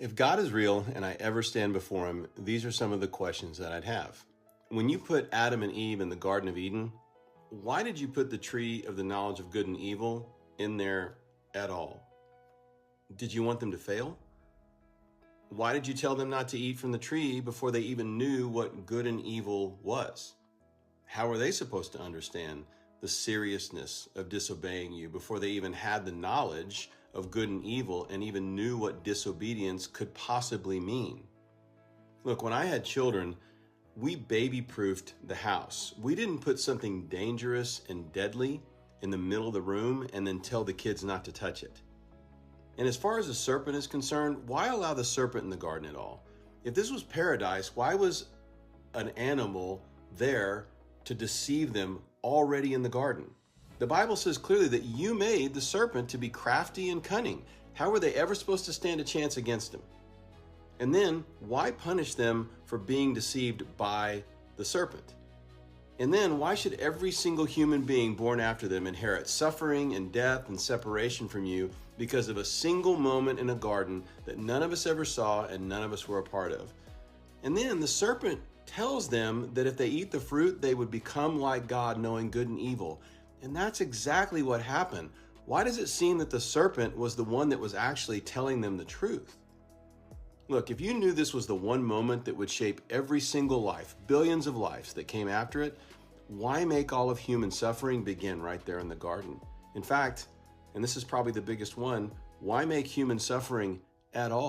If God is real and I ever stand before him, these are some of the questions that I'd have. When you put Adam and Eve in the Garden of Eden, why did you put the tree of the knowledge of good and evil in there at all? Did you want them to fail? Why did you tell them not to eat from the tree before they even knew what good and evil was? How were they supposed to understand the seriousness of disobeying you before they even had the knowledge of good and evil and even knew what disobedience could possibly mean? Look, when I had children, we baby-proofed the house. We didn't put something dangerous and deadly in the middle of the room and then tell the kids not to touch it. And as far as the serpent is concerned, why allow the serpent in the garden at all? If this was paradise, why was an animal there to deceive them already in the garden? The Bible says clearly that you made the serpent to be crafty and cunning. How were they ever supposed to stand a chance against him? And then, why punish them for being deceived by the serpent? And then, why should every single human being born after them inherit suffering and death and separation from you because of a single moment in a garden that none of us ever saw and none of us were a part of? And then the serpent tells them that if they eat the fruit, they would become like God, knowing good and evil. And that's exactly what happened. Why does it seem that the serpent was the one that was actually telling them the truth? Look, if you knew this was the one moment that would shape every single life, billions of lives that came after it, why make all of human suffering begin right there in the garden? In fact, and this is probably the biggest one, why make human suffering at all?